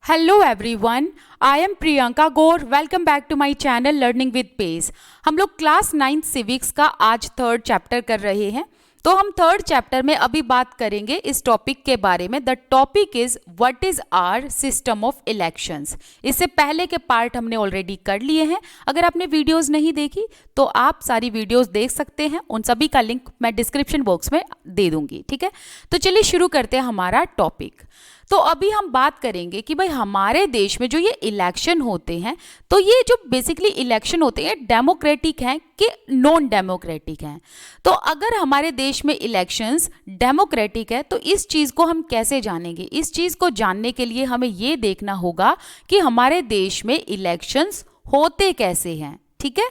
Hello everyone, I am Priyanka Gaur. Welcome back to my channel learning with pace. हम लोग class 9 civics का आज third chapter कर रहे हैं। तो हम थर्ड चैप्टर में अभी बात करेंगे इस टॉपिक के बारे में। The topic is what is our system of elections. इससे पहले के पार्ट हमने ऑलरेडी कर लिए हैं। अगर आपने वीडियोस नहीं देखी तो आप सारी वीडियोस देख सकते हैं, उन सभी का लिंक मैं डिस्क्रिप्शन बॉक्स में दे दूंगी। ठीक है, तो चलिए शुरू करते हैं हमारा टॉपिक। तो अभी हम बात करेंगे कि भाई हमारे देश में जो ये इलेक्शन होते हैं, तो ये जो बेसिकली इलेक्शन होते हैं डेमोक्रेटिक हैं कि नॉन डेमोक्रेटिक हैं। तो अगर हमारे देश में इलेक्शंस डेमोक्रेटिक है तो इस चीज़ को हम कैसे जानेंगे? इस चीज़ को जानने के लिए हमें ये देखना होगा कि हमारे देश में इलेक्शंस होते कैसे हैं। ठीक है,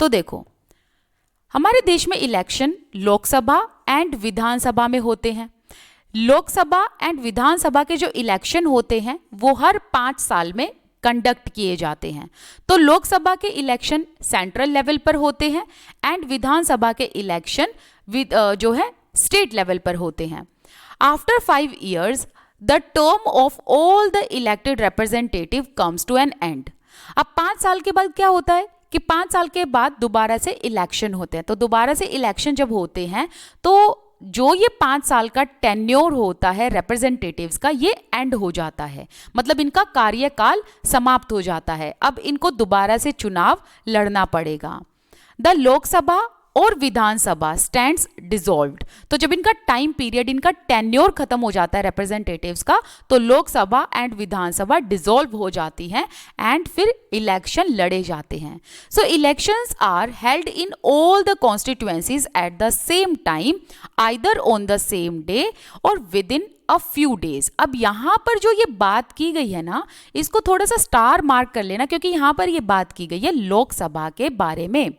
तो देखो हमारे देश में इलेक्शन लोकसभा एंड विधानसभा में होते हैं। लोकसभा एंड विधानसभा के जो इलेक्शन होते हैं वो हर 5 साल में कंडक्ट किए जाते हैं। तो लोकसभा के इलेक्शन सेंट्रल लेवल पर होते हैं एंड विधानसभा के इलेक्शन जो है स्टेट लेवल पर होते हैं। After 5 years the term of all the elected representative comes to an end. अब 5 साल के बाद क्या होता है कि 5 साल के बाद दोबारा से इलेक्शन होते हैं। तो दोबारा से इलेक्शन जब होते हैं तो जो ये 5 साल का टेन्योर होता है रिप्रेजेंटेटिव्स का, ये एंड हो जाता है, मतलब इनका कार्यकाल समाप्त हो जाता है। अब इनको दोबारा से चुनाव लड़ना पड़ेगा। द लोकसभा और विधानसभा स्टैंड्स डिसॉल्व्ड। तो जब इनका टाइम पीरियड, इनका टेन्योर खत्म हो जाता है रिप्रेजेंटेटिव्स का, तो लोकसभा एंड विधानसभा डिसॉल्व हो जाती हैं एंड फिर इलेक्शन लड़े जाते हैं। So elections are held in all the constituencies at the same time, either on the same day or within a few days. अब यहाँ पर जो ये बात की गई है ना, इसको थोड़ा सा स्टार मार्क कर लेना, क्योंकि यहाँ पर ये बात की गई है लोकसभा के बारे में।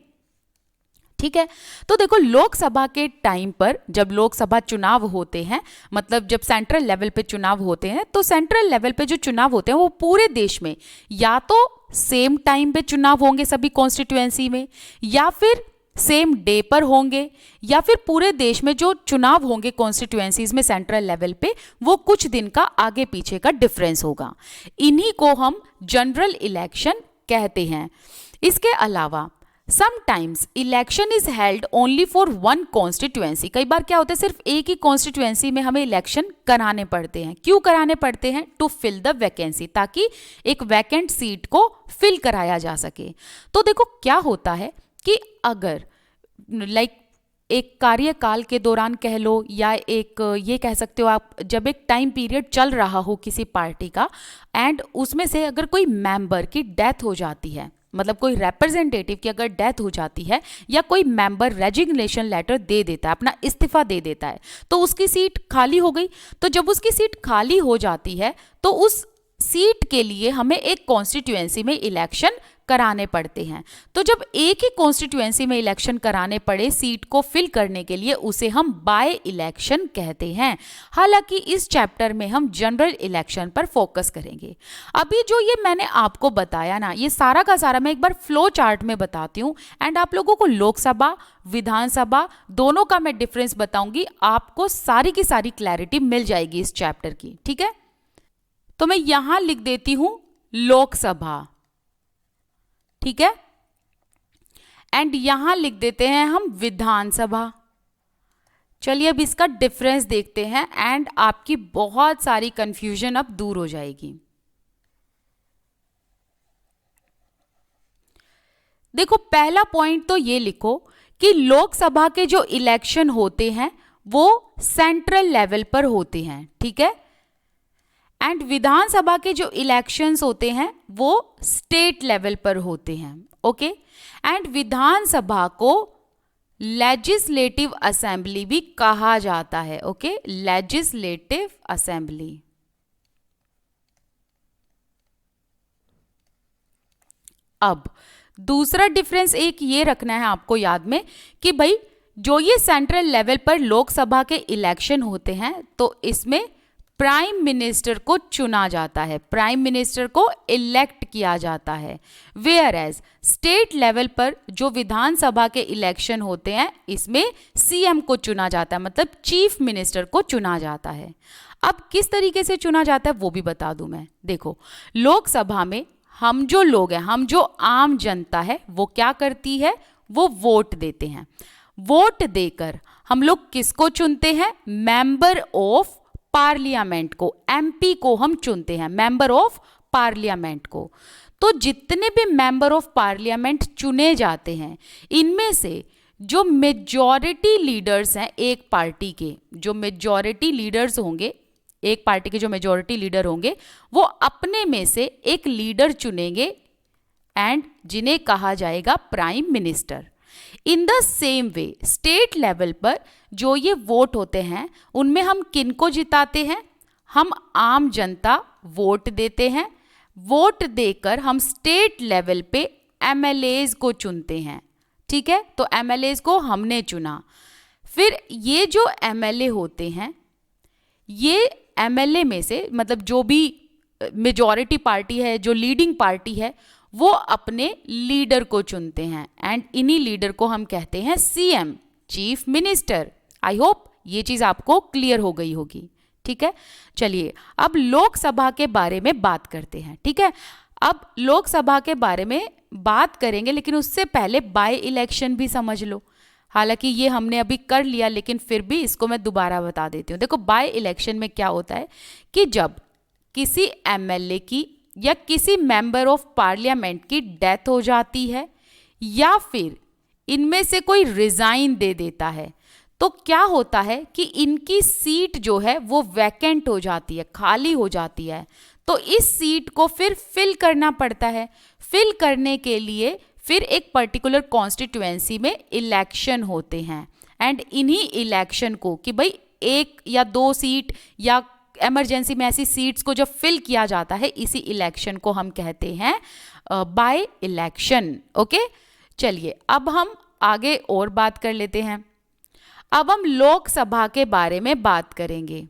ठीक है, तो देखो लोकसभा के टाइम पर जब लोकसभा चुनाव होते हैं, मतलब जब सेंट्रल लेवल पे चुनाव होते हैं, तो सेंट्रल लेवल पे जो चुनाव होते हैं वो पूरे देश में या तो सेम टाइम पे चुनाव होंगे सभी कॉन्स्टिट्यूएंसी में, या फिर सेम डे पर होंगे, या फिर पूरे देश में जो चुनाव होंगे कॉन्स्टिट्यूएंसीज में सेंट्रल लेवल पे वो कुछ दिन का आगे पीछे का डिफरेंस होगा। इन्हीं को हम जनरल इलेक्शन कहते हैं। इसके अलावा Sometimes election is held only for one constituency। कई बार क्या होता है सिर्फ एक ही कॉन्स्टिट्यूएंसी में हमें इलेक्शन कराने पड़ते हैं। क्यों कराने पड़ते हैं? टू फिल द वैकेंसी, ताकि एक वैकेंट सीट को फिल कराया जा सके। तो देखो क्या होता है कि अगर एक कार्यकाल के दौरान कह लो, या एक ये कह सकते हो आप, जब एक टाइम पीरियड चल रहा हो किसी पार्टी का एंड उसमें से अगर कोई मेंबर की डेथ हो जाती है, मतलब कोई रिप्रेजेंटेटिव की अगर डेथ हो जाती है या कोई मेंबर रेजिग्नेशन लेटर दे देता है, अपना इस्तीफा दे देता है, तो उसकी सीट खाली हो गई। तो जब उसकी सीट खाली हो जाती है तो उस सीट के लिए हमें एक कॉन्स्टिट्यूएंसी में इलेक्शन कराने पड़ते हैं। तो जब एक ही कॉन्स्टिट्यूएंसी में इलेक्शन कराने पड़े सीट को फिल करने के लिए, उसे हम बाय इलेक्शन कहते हैं। हालांकि इस चैप्टर में हम जनरल इलेक्शन पर फोकस करेंगे। अभी जो ये मैंने आपको बताया ना, ये सारा का सारा मैं एक बार फ्लो चार्ट में बताती हूँ एंड आप लोगों को लोकसभा विधानसभा दोनों का मैं डिफरेंस बताऊंगी। आपको सारी की सारी क्लैरिटी मिल जाएगी इस चैप्टर की। ठीक है, तो मैं यहां लिख देती हूं लोकसभा। ठीक है, एंड यहां लिख देते हैं हम विधानसभा। चलिए अब इसका डिफरेंस देखते हैं एंड आपकी बहुत सारी कंफ्यूजन अब दूर हो जाएगी। देखो पहला पॉइंट तो ये लिखो कि लोकसभा के जो इलेक्शन होते हैं वो सेंट्रल लेवल पर होते हैं। ठीक है, एंड विधानसभा के जो इलेक्शंस होते हैं वो स्टेट लेवल पर होते हैं। ओके, एंड विधानसभा को लेजिस्लेटिव असेंबली भी कहा जाता है। Okay, legislative assembly. अब दूसरा डिफरेंस एक ये रखना है आपको याद में कि भाई जो ये सेंट्रल लेवल पर लोकसभा के इलेक्शन होते हैं तो इसमें प्राइम मिनिस्टर को चुना जाता है, प्राइम मिनिस्टर को इलेक्ट किया जाता है। वेयर एज स्टेट लेवल पर जो विधानसभा के इलेक्शन होते हैं इसमें सीएम को चुना जाता है, मतलब चीफ मिनिस्टर को चुना जाता है। अब किस तरीके से चुना जाता है वो भी बता दूं मैं। देखो, लोकसभा में हम जो लोग हैं, हम जो आम जनता है, वो क्या करती है, वो वोट देते हैं। वोट देकर हम लोग किसको चुनते हैं, मेंबर ऑफ पार्लियामेंट को, एमपी को हम चुनते हैं, मेंबर ऑफ पार्लियामेंट को। तो जितने भी मेंबर ऑफ पार्लियामेंट चुने जाते हैं, इनमें से जो मेजॉरिटी लीडर्स हैं एक पार्टी के, जो मेजॉरिटी लीडर्स होंगे एक पार्टी के, जो मेजॉरिटी लीडर होंगे, वो अपने में से एक लीडर चुनेंगे एंड जिन्हें कहा जाएगा prime minister. In the same way state level पर जो ये वोट होते हैं, उनमें हम किनको जिताते हैं, हम आम जनता वोट देते हैं। वोट देकर हम स्टेट लेवल पे एमएलएज को चुनते हैं। ठीक है, तो एमएलएज को हमने चुना। फिर ये जो एमएलए होते हैं, ये एमएलए में से मतलब जो भी मेजॉरिटी पार्टी है, जो लीडिंग पार्टी है, वो अपने लीडर को चुनते हैं एंड इन्हीं लीडर को हम कहते हैं CM, chief minister. I hope ये चीज आपको क्लियर हो गई होगी। ठीक है, चलिए अब लोकसभा के बारे में बात करते हैं। ठीक है, अब लोकसभा के बारे में बात करेंगे, लेकिन उससे पहले बाय इलेक्शन भी समझ लो। हालांकि ये हमने अभी कर लिया, लेकिन फिर भी इसको मैं दोबारा बता देती हूँ। देखो, बाय इलेक्शन में क्या होता है कि जब किसी एमएलए की या किसी मेंबर ऑफ पार्लियामेंट की डेथ हो जाती है या फिर इनमें से कोई रिजाइन दे देता है, तो क्या होता है कि इनकी सीट जो है वो वैकेंट हो जाती है, खाली हो जाती है। तो इस सीट को फिर फिल करना पड़ता है। फिल करने के लिए फिर एक पर्टिकुलर कॉन्स्टिट्यूएंसी में इलेक्शन होते हैं एंड इन्हीं इलेक्शन को कि भाई एक या दो सीट या इमरजेंसी में ऐसी सीट्स को जब फिल किया जाता है, इसी इलेक्शन को हम कहते हैं बाय इलेक्शन। ओके, चलिए अब हम आगे और बात कर लेते हैं। अब हम लोकसभा के बारे में बात करेंगे।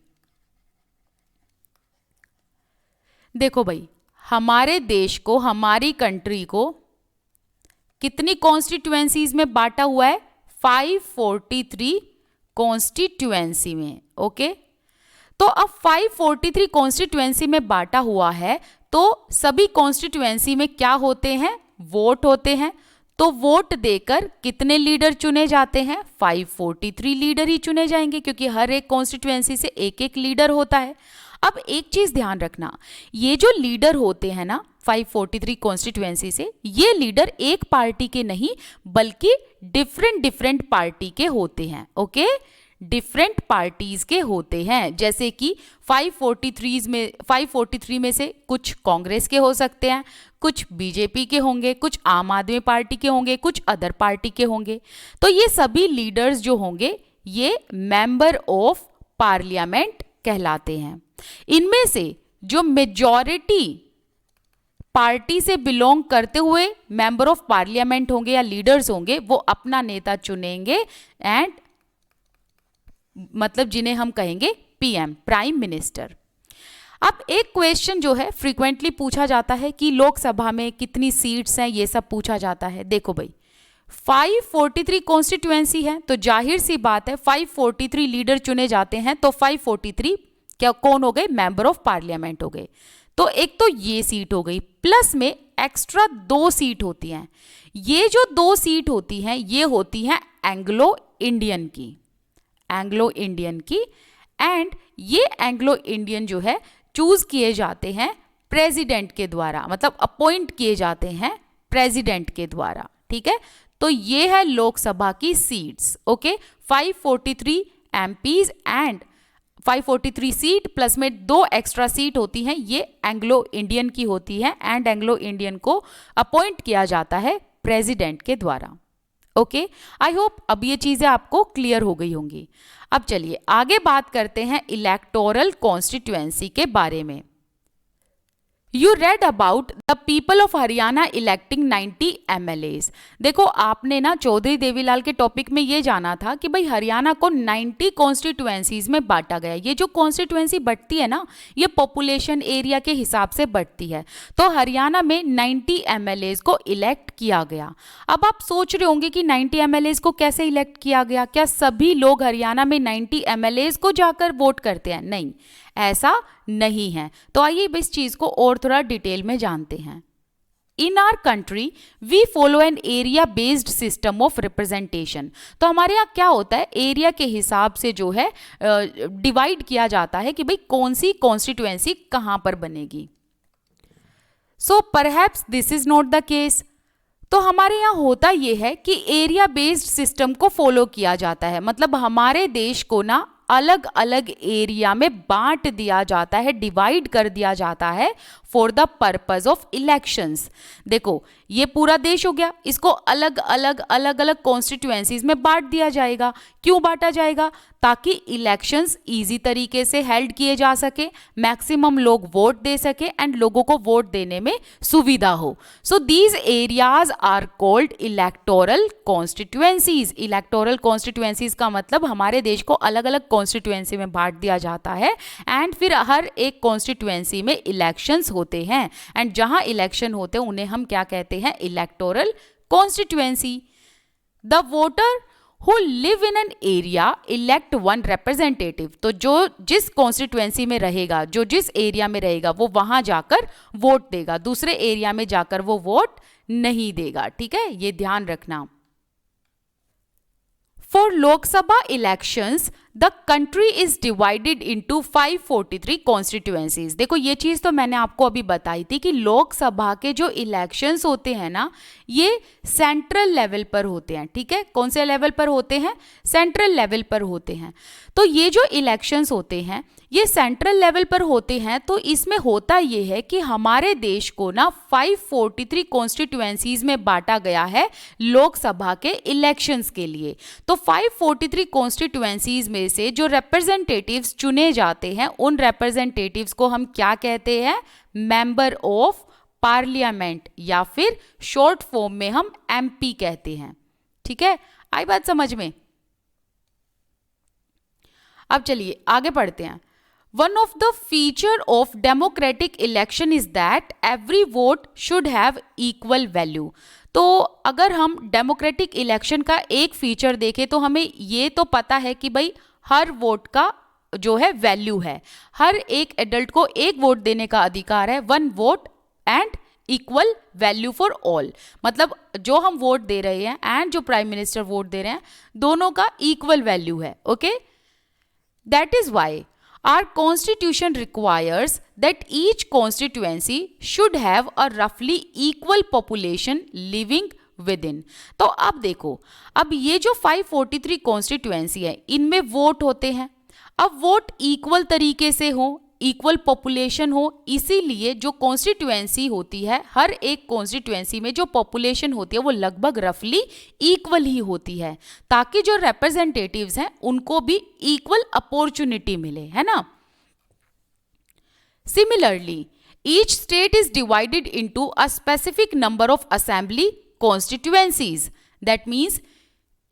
देखो भाई, हमारे देश को, हमारी कंट्री को कितनी कॉन्स्टिट्यूएंसीज में बांटा हुआ है, 543 कॉन्स्टिट्यूएंसी में। ओके, तो अब 543 कॉन्स्टिट्यूएंसी में बांटा हुआ है, तो सभी कॉन्स्टिट्यूएंसी में क्या होते हैं, वोट होते हैं। तो वोट देकर कितने लीडर चुने जाते हैं, 543 लीडर ही चुने जाएंगे, क्योंकि हर एक कॉन्स्टिट्यूएंसी से एक एक लीडर होता है। अब एक चीज ध्यान रखना, ये जो लीडर होते हैं ना 543 कॉन्स्टिट्यूएंसी से, ये लीडर एक पार्टी के नहीं बल्कि डिफरेंट पार्टी के होते हैं। ओके, डिफरेंट पार्टीज के होते हैं। जैसे कि 543 में से कुछ कांग्रेस के हो सकते हैं, कुछ बीजेपी के होंगे, कुछ आम आदमी पार्टी के होंगे, कुछ अदर पार्टी के होंगे। तो ये सभी लीडर्स जो होंगे ये मेंबर ऑफ पार्लियामेंट कहलाते हैं। इनमें से जो मेजॉरिटी पार्टी से बिलोंग करते हुए मेंबर ऑफ पार्लियामेंट होंगे या लीडर्स होंगे, वो अपना नेता चुनेंगे एंड मतलब जिन्हें हम कहेंगे पीएम, प्राइम मिनिस्टर। अब एक क्वेश्चन जो है फ्रीक्वेंटली पूछा जाता है कि लोकसभा में कितनी सीट्स हैं, ये सब पूछा जाता है। देखो भाई, 543 कॉन्स्टिट्यूएंसी है, तो जाहिर सी बात है 543 लीडर चुने जाते हैं, तो 543 क्या कौन हो गए, मेंबर ऑफ पार्लियामेंट हो गए। तो एक तो ये सीट हो गई, प्लस में एक्स्ट्रा 2 सीट होती हैं। ये जो 2 सीट होती हैं ये होती हैं एंग्लो इंडियन की, एंग्लो इंडियन की। एंड ये एंग्लो इंडियन जो है चूज किए जाते हैं प्रेसिडेंट के द्वारा, मतलब अपॉइंट किए जाते हैं प्रेसिडेंट के द्वारा। ठीक है, तो ये है लोकसभा की seats. Okay, 543 MPs and 543 seat plus में 2 एक्स्ट्रा सीट होती हैं, ये एंग्लो इंडियन की होती है एंड एंग्लो इंडियन को अपॉइंट किया जाता है प्रेसिडेंट के द्वारा। ओके, आई होप अब ये चीजें आपको क्लियर हो गई होंगी। अब चलिए आगे बात करते हैं इलेक्टोरल कॉन्स्टिट्यूएंसी के बारे में। You read about the people of Haryana electing 90 MLAs। देखो, आपने ना चौधरी देवीलाल के टॉपिक में ये जाना था कि भाई हरियाणा को 90 कॉन्स्टिट्यूएंसीज में बांटा गया। ये जो कॉन्स्टिट्यूएंसी बढ़ती है ना, ये पॉपुलेशन एरिया के हिसाब से बढ़ती है। तो हरियाणा में 90 MLAs को इलेक्ट किया गया। अब आप सोच रहे होंगे कि 90 MLAs को कैसे इलेक्ट किया गया, क्या सभी लोग हरियाणा में 90 MLAs को जाकर वोट करते हैं? नहीं, ऐसा नहीं है। तो आइए इस चीज को और थोड़ा डिटेल में जानते हैं। In our country we follow an area based system of representation. तो हमारे यहाँ क्या होता है, एरिया के हिसाब से जो है डिवाइड किया जाता है कि भाई कौन सी कॉन्स्टिट्यूएंसी कहाँ पर बनेगी। So perhaps this is not the case. तो हमारे यहाँ होता ये है कि एरिया बेस्ड सिस्टम को फॉलो किया जाता है, मतलब हमारे देश को ना अलग अलग एरिया में बांट दिया जाता है, डिवाइड कर दिया जाता है for the purpose of elections. देखो ये पूरा देश हो गया, इसको अलग अलग कॉन्स्टिट्यूएंसीज में बांट दिया जाएगा। क्यों बांटा जाएगा? ताकि इलेक्शंस इजी तरीके से हेल्ड किए जा सके, मैक्सिमम लोग वोट दे सके एंड लोगों को वोट देने में सुविधा हो। So these areas are called electoral constituencies. Electoral constituencies का मतलब हमारे देश को अलग अलग कॉन्स्टिट्यूएंसी में बांट दिया जाता है एंड फिर हर एक कॉन्स्टिट्यूएंसी में इलेक्शंस होते हैं एंड जहां इलेक्शन होते हैं उन्हें हम क्या कहते हैं? Electoral constituency. The voter who live in an area elect one representative। तो जो जिस कॉन्स्टिट्यूएंसी में रहेगा, जो जिस एरिया में रहेगा, वो वहां जाकर वोट देगा, दूसरे एरिया में जाकर वो वोट नहीं देगा। ठीक है, ये ध्यान रखना। For Lok Sabha elections, the country is divided into 543 constituencies। देखो ये चीज तो मैंने आपको अभी बताई थी कि लोकसभा के जो इलेक्शंस होते हैं ना, ये सेंट्रल लेवल पर होते हैं। ठीक है, कौन से लेवल पर होते हैं? सेंट्रल लेवल पर होते हैं। तो ये जो इलेक्शंस होते हैं ये सेंट्रल लेवल पर होते हैं। तो इसमें होता ये है कि हमारे देश को ना 543 कॉन्स्टिट्यूएंसीज में बांटा गया है लोकसभा के इलेक्शंस के लिए। तो 543 कॉन्स्टिट्यूएंसीज में से जो रिप्रेजेंटेटिव्स चुने जाते हैं उन रिप्रेजेंटेटिव्स को हम क्या कहते हैं? मेंबर ऑफ पार्लियामेंट, या फिर शॉर्ट फॉर्म में हम एमपी कहते हैं। ठीक है, आई बात समझ में? अब चलिए आगे पढ़ते हैं। One of the feature of democratic election is that every vote should have equal value। तो अगर हम डेमोक्रेटिक इलेक्शन का एक फीचर देखें तो हमें ये तो पता है कि भाई हर वोट का जो है वैल्यू है, हर एक एडल्ट को एक वोट देने का अधिकार है, one vote and equal value for all. मतलब जो हम वोट दे रहे हैं एंड जो प्राइम मिनिस्टर वोट दे रहे हैं दोनों का इक्वल वैल्यू है। Okay, that is why our constitution requires that each constituency should have a roughly equal population living within। तो अब देखो, अब ये जो 543 कॉन्स्टिट्यूएंसी है इनमें वोट होते हैं। अब वोट इक्वल तरीके से हो, इक्वल पॉपुलेशन हो, इसीलिए जो कॉन्स्टिट्यूएंसी होती है, हर एक कॉन्स्टिट्यूएंसी में जो पॉपुलेशन होती है वो लगभग रफली इक्वल ही होती है, ताकि जो रिप्रेजेंटेटिव्स हैं उनको भी इक्वल अपॉर्चुनिटी मिले, है ना। Similarly each state is divided into a specific number of assembly constituencies. That means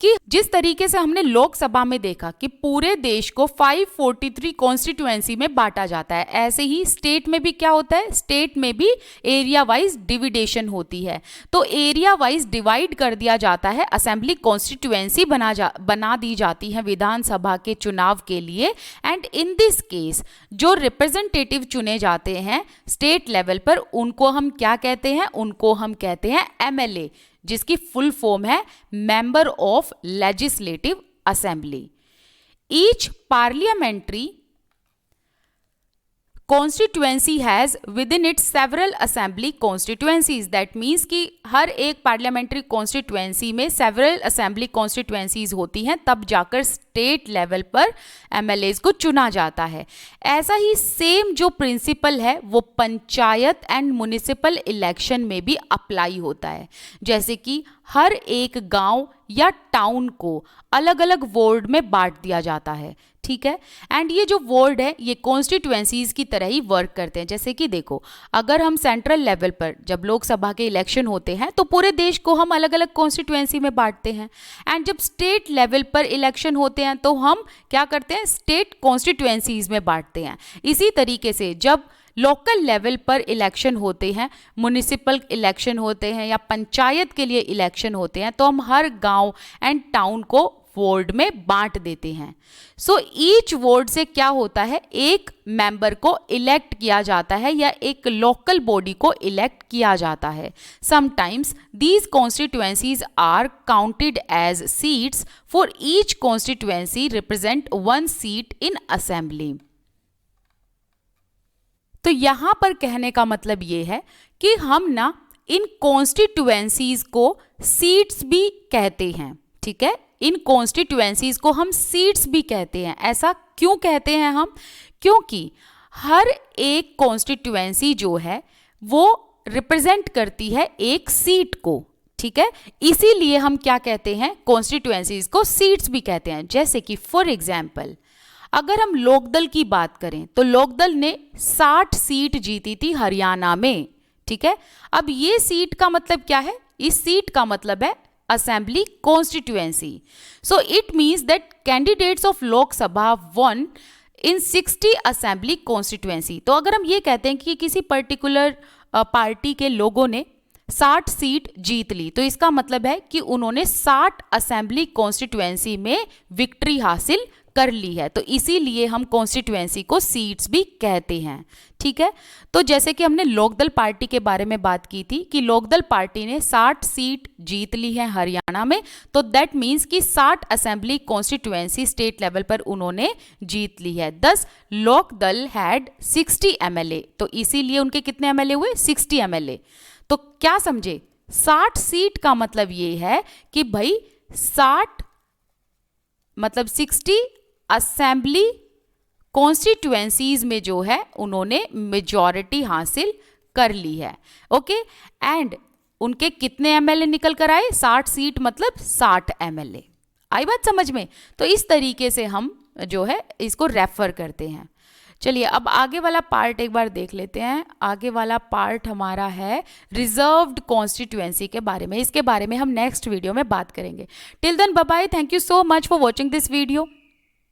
कि जिस तरीके से हमने लोकसभा में देखा कि पूरे देश को 543 कॉन्स्टिट्यूएंसी में बांटा जाता है, ऐसे ही स्टेट में भी क्या होता है? स्टेट में भी एरिया वाइज डिविडेशन होती है। तो एरिया वाइज डिवाइड कर दिया जाता है, असेंबली कॉन्स्टिट्यूएंसी बना दी जाती है विधानसभा के चुनाव के लिए। एंड इन दिस केस जो रिप्रेजेंटेटिव चुने जाते हैं स्टेट लेवल पर उनको हम क्या कहते हैं? उनको हम कहते हैं एमएलए, जिसकी फुल फॉर्म है member of legislative assembly. Each parliamentary constituency has with in it several assembly constituencies. That means कि हर एक पार्लियामेंट्री कॉन्स्टिट्यूएंसी में सेवरल असेंबली कॉन्स्टिट्यूएंसीज होती हैं, तब जाकर स्टेट लेवल पर एमएलएज को चुना जाता है। ऐसा ही सेम जो प्रिंसिपल है वो पंचायत एंड म्युनिसिपल इलेक्शन में भी अप्लाई होता है। जैसे कि हर एक गांव या टाउन को अलग अलग वार्ड में बांट दिया जाता है। ठीक है, एंड ये जो वार्ड है ये कॉन्स्टिट्यूएंसीज की तरह ही वर्क करते हैं। जैसे कि देखो, अगर हम सेंट्रल लेवल पर जब लोकसभा के इलेक्शन होते हैं तो पूरे देश को हम अलग अलग कॉन्स्टिट्यूएंसी में बांटते हैं, एंड जब स्टेट लेवल पर इलेक्शन होते हैं तो हम क्या करते हैं? स्टेट कॉन्स्टिट्यूएंसीज में बांटते हैं। इसी तरीके से जब लोकल लेवल पर इलेक्शन होते हैं, म्युनिसिपल इलेक्शन होते हैं या पंचायत के लिए इलेक्शन होते हैं, तो हम हर गांव एंड टाउन को वार्ड में बांट देते हैं। सो ईच वार्ड से क्या होता है, एक मेंबर को इलेक्ट किया जाता है या एक लोकल बॉडी को इलेक्ट किया जाता है। Sometimes these constituencies are counted as seats for each constituency represent 1 seat in assembly. तो यहां पर कहने का मतलब ये है कि हम ना इन कॉन्स्टिट्यूएंसीज को सीट्स भी कहते हैं, ठीक है, इन कॉन्स्टिट्यूएंसीज को हम सीट्स भी कहते हैं। ऐसा क्यों कहते हैं हम, क्योंकि हर एक कॉन्स्टिट्यूएंसी जो है वो रिप्रेजेंट करती है एक सीट को, ठीक है, इसीलिए हम क्या कहते हैं, कॉन्स्टिट्यूएंसीज को सीट्स भी कहते हैं। जैसे कि फॉर एग्जाम्पल अगर हम लोकदल की बात करें तो लोकदल ने 60 सीट जीती थी हरियाणा में, ठीक है। अब ये सीट का मतलब क्या है, इस सीट का मतलब है assembly constituency. So it means that candidates of Lok Sabha one in 60 assembly constituency. तो अगर हम ये कहते हैं कि किसी पर्टिकुलर पार्टी के लोगों ने 60 सीट जीत ली, तो इसका मतलब है कि उन्होंने 60 असेंबली कॉन्स्टिट्यूएंसी में विक्ट्री हासिल कर ली है। तो इसीलिए हम कॉन्स्टिट्यूएंसी को सीट्स भी कहते हैं, ठीक है। तो जैसे कि हमने लोकदल पार्टी के बारे में बात की थी कि लोकदल पार्टी ने 60 सीट जीत ली है हरियाणा में, तो दैट मीन्स कि 60 असेंबली कॉन्स्टिट्यूएंसी स्टेट लेवल पर उन्होंने जीत ली है। 10 लोकदल हैड 60 MLA, तो इसीलिए उनके कितने MLA हुए, 60 MLA। तो क्या समझे, 60 सीट का मतलब ये है कि भाई 60 मतलब 60 असेंबली कॉन्स्टिट्यूएंसीज में जो है उन्होंने मेजॉरिटी हासिल कर ली है, ओके। एंड उनके कितने MLA निकल कर आए, 60 सीट मतलब 60 MLA। आई बात समझ में। तो इस तरीके से हम जो है इसको रेफर करते हैं। चलिए अब आगे वाला पार्ट एक बार देख लेते हैं। आगे वाला पार्ट हमारा है रिजर्व्ड कॉन्स्टिट्यूएंसी के बारे में। इसके बारे में हम नेक्स्ट वीडियो में बात करेंगे। Till then bye bye, thank you so much for watching this video.